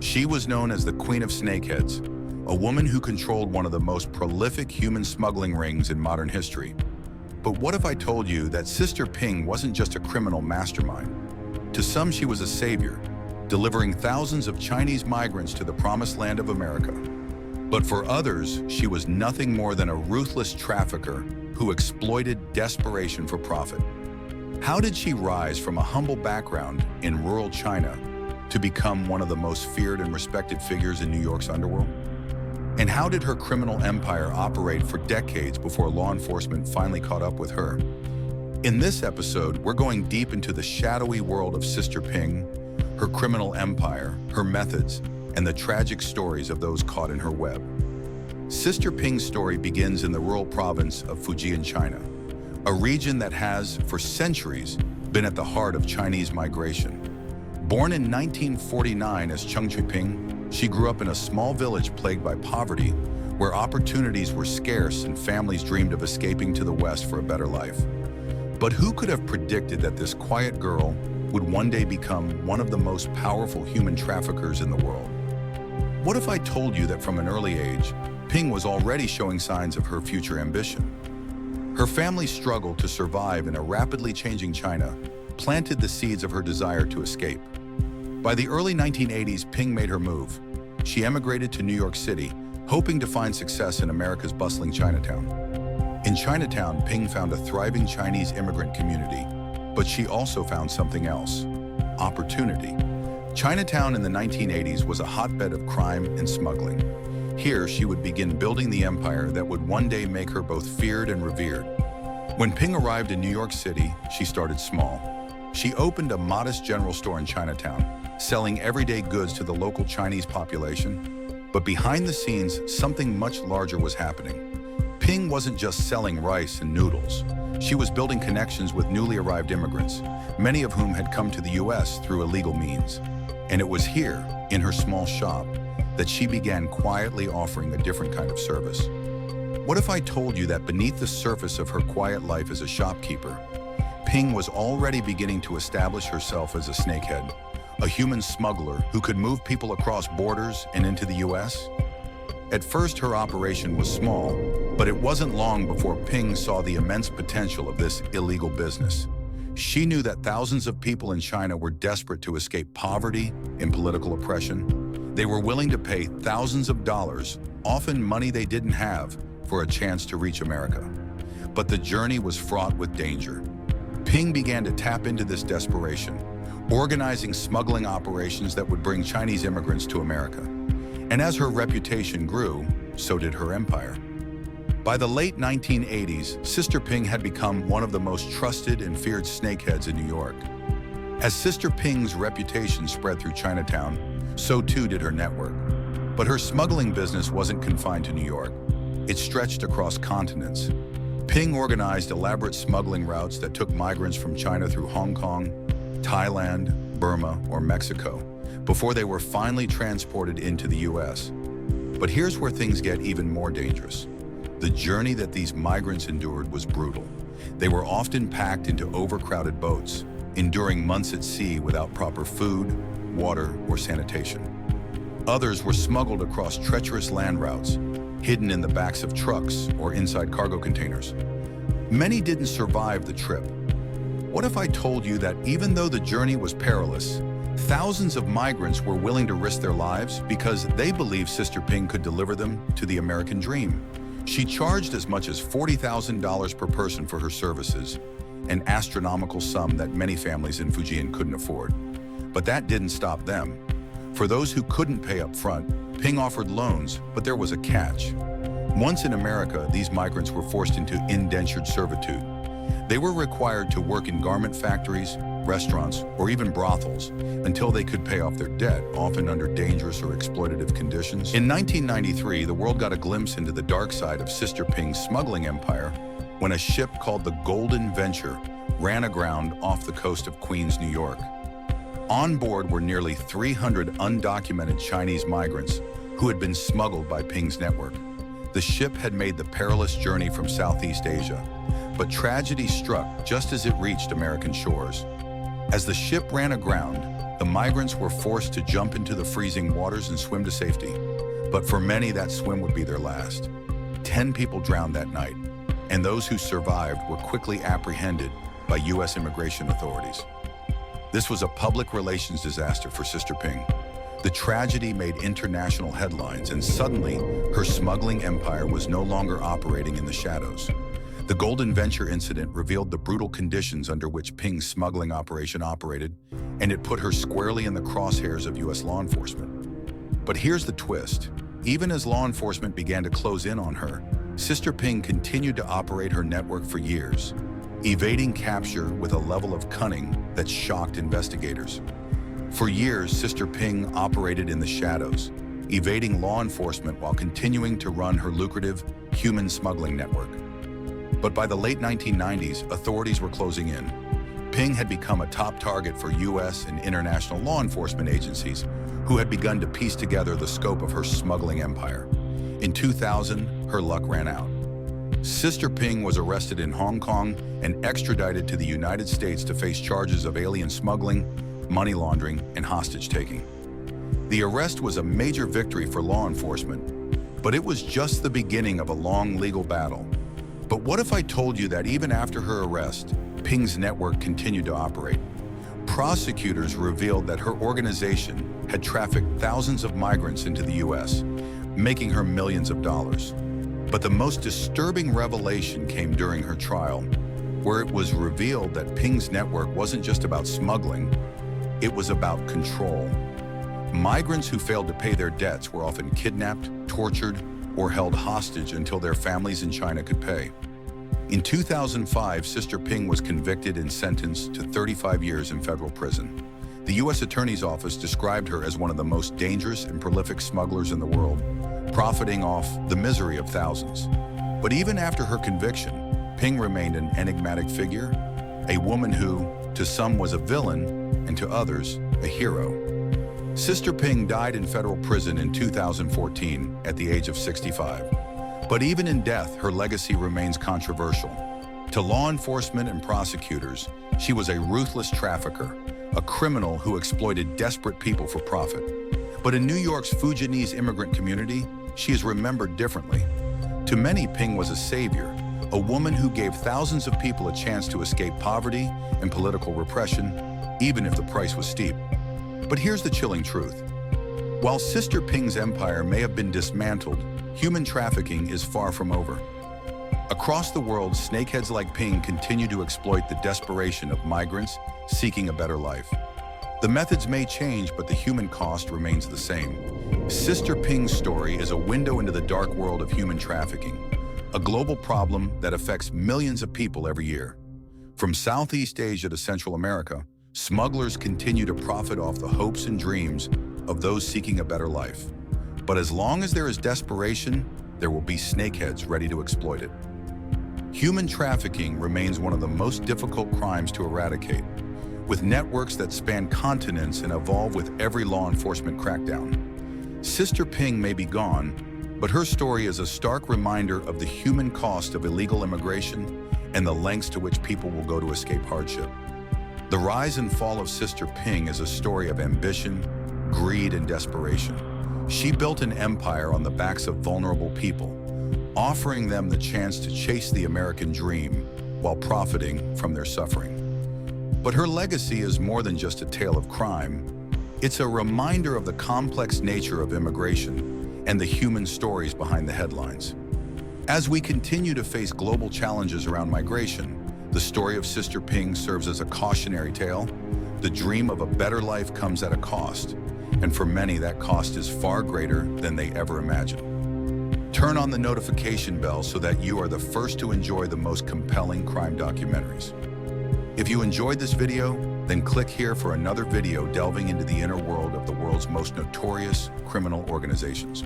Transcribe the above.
She was known as the Queen of Snakeheads, a woman who controlled one of the most prolific human smuggling rings in modern history. But what if I told you that Sister Ping wasn't just a criminal mastermind? To some, she was a savior, delivering thousands of Chinese migrants to the promised land of America. But for others, she was nothing more than a ruthless trafficker who exploited desperation for profit. How did she rise from a humble background in rural China to become one of the most feared and respected figures in New York's underworld? And how did her criminal empire operate for decades before law enforcement finally caught up with her? In this episode, we're going deep into the shadowy world of Sister Ping, her criminal empire, her methods, and the tragic stories of those caught in her web. Sister Ping's story begins in the rural province of Fujian, China, a region that has, for centuries, been at the heart of Chinese migration. Born in 1949 as Cheng Ping, she grew up in a small village plagued by poverty, where opportunities were scarce and families dreamed of escaping to the West for a better life. But who could have predicted that this quiet girl would one day become one of the most powerful human traffickers in the world? What if I told you that from an early age, Ping was already showing signs of her future ambition? Her family's struggle to survive in a rapidly changing China planted the seeds of her desire to escape. By the early 1980s, Ping made her move. She emigrated to New York City, hoping to find success in America's bustling Chinatown. In Chinatown, Ping found a thriving Chinese immigrant community, but she also found something else: opportunity. Chinatown in the 1980s was a hotbed of crime and smuggling. Here, she would begin building the empire that would one day make her both feared and revered. When Ping arrived in New York City, she started small. She opened a modest general store in Chinatown, selling everyday goods to the local Chinese population. But behind the scenes, something much larger was happening. Ping wasn't just selling rice and noodles. She was building connections with newly arrived immigrants, many of whom had come to the US through illegal means. And it was here, in her small shop, that she began quietly offering a different kind of service. What if I told you that beneath the surface of her quiet life as a shopkeeper, Ping was already beginning to establish herself as a snakehead, a human smuggler who could move people across borders and into the US? At first, her operation was small, but it wasn't long before Ping saw the immense potential of this illegal business. She knew that thousands of people in China were desperate to escape poverty and political oppression. They were willing to pay thousands of dollars, often money they didn't have, for a chance to reach America. But the journey was fraught with danger. Ping began to tap into this desperation, organizing smuggling operations that would bring Chinese immigrants to America. And as her reputation grew, so did her empire. By the late 1980s, Sister Ping had become one of the most trusted and feared snakeheads in New York. As Sister Ping's reputation spread through Chinatown, so too did her network. But her smuggling business wasn't confined to New York. It stretched across continents. Ping organized elaborate smuggling routes that took migrants from China through Hong Kong, Thailand, Burma, or Mexico, before they were finally transported into the US. But here's where things get even more dangerous. The journey that these migrants endured was brutal. They were often packed into overcrowded boats, enduring months at sea without proper food, water, or sanitation. Others were smuggled across treacherous land routes, hidden in the backs of trucks or inside cargo containers. Many didn't survive the trip. What if I told you that even though the journey was perilous, thousands of migrants were willing to risk their lives because they believed Sister Ping could deliver them to the American dream? She charged as much as $40,000 per person for her services, an astronomical sum that many families in Fujian couldn't afford. But that didn't stop them. For those who couldn't pay up front, Ping offered loans, but there was a catch. Once in America, these migrants were forced into indentured servitude. They were required to work in garment factories, restaurants, or even brothels until they could pay off their debt, often under dangerous or exploitative conditions. In 1993, the world got a glimpse into the dark side of Sister Ping's smuggling empire when a ship called the Golden Venture ran aground off the coast of Queens, New York. On board were nearly 300 undocumented Chinese migrants who had been smuggled by Ping's network. The ship had made the perilous journey from Southeast Asia, but tragedy struck just as it reached American shores. As the ship ran aground, The migrants were forced to jump into the freezing waters and swim to safety. But for many, that swim would be their last. 10 people drowned that night, and those who survived were quickly apprehended by U.S. immigration authorities. This was a public relations disaster for Sister Ping. The tragedy made international headlines, and suddenly, her smuggling empire was no longer operating in the shadows. The Golden Venture incident revealed the brutal conditions under which Ping's smuggling operation operated, and it put her squarely in the crosshairs of U.S. law enforcement. But here's the twist. Even as law enforcement began to close in on her, Sister Ping continued to operate her network for years, evading capture with a level of cunning that shocked investigators. For years, Sister Ping operated in the shadows, evading law enforcement while continuing to run her lucrative human smuggling network. But by the late 1990s, authorities were closing in. Ping had become a top target for U.S. and international law enforcement agencies who had begun to piece together the scope of her smuggling empire. In 2000, her luck ran out. Sister Ping was arrested in Hong Kong and extradited to the United States to face charges of alien smuggling, money laundering, and hostage-taking. The arrest was a major victory for law enforcement, but it was just the beginning of a long legal battle. But what if I told you that even after her arrest, Ping's network continued to operate? Prosecutors revealed that her organization had trafficked thousands of migrants into the U.S., making her millions of dollars. But the most disturbing revelation came during her trial, where it was revealed that Ping's network wasn't just about smuggling, it was about control. Migrants who failed to pay their debts were often kidnapped, tortured, or held hostage until their families in China could pay. In 2005, Sister Ping was convicted and sentenced to 35 years in federal prison. The U.S. Attorney's Office described her as one of the most dangerous and prolific smugglers in the world, profiting off the misery of thousands. But even after her conviction, Ping remained an enigmatic figure, a woman who, to some, was a villain, and to others, a hero. Sister Ping died in federal prison in 2014 at the age of 65. But even in death, her legacy remains controversial. To law enforcement and prosecutors, she was a ruthless trafficker, a criminal who exploited desperate people for profit. But in New York's Fujianese immigrant community, she is remembered differently. To many, Ping was a savior, a woman who gave thousands of people a chance to escape poverty and political repression, even if the price was steep. But here's the chilling truth. While Sister Ping's empire may have been dismantled, human trafficking is far from over. Across the world, snakeheads like Ping continue to exploit the desperation of migrants seeking a better life. The methods may change, but the human cost remains the same. Sister Ping's story is a window into the dark world of human trafficking, a global problem that affects millions of people every year. From Southeast Asia to Central America, smugglers continue to profit off the hopes and dreams of those seeking a better life. But as long as there is desperation, there will be snakeheads ready to exploit it. Human trafficking remains one of the most difficult crimes to eradicate, with networks that span continents and evolve with every law enforcement crackdown. Sister Ping may be gone, but her story is a stark reminder of the human cost of illegal immigration and the lengths to which people will go to escape hardship. The rise and fall of Sister Ping is a story of ambition, greed, and desperation. She built an empire on the backs of vulnerable people, offering them the chance to chase the American dream while profiting from their suffering. But her legacy is more than just a tale of crime. It's a reminder of the complex nature of immigration and the human stories behind the headlines. As we continue to face global challenges around migration, the story of Sister Ping serves as a cautionary tale. The dream of a better life comes at a cost, and for many that cost is far greater than they ever imagined. Turn on the notification bell so that you are the first to enjoy the most compelling crime documentaries. If you enjoyed this video, then click here for another video delving into the inner world of the world's most notorious criminal organizations.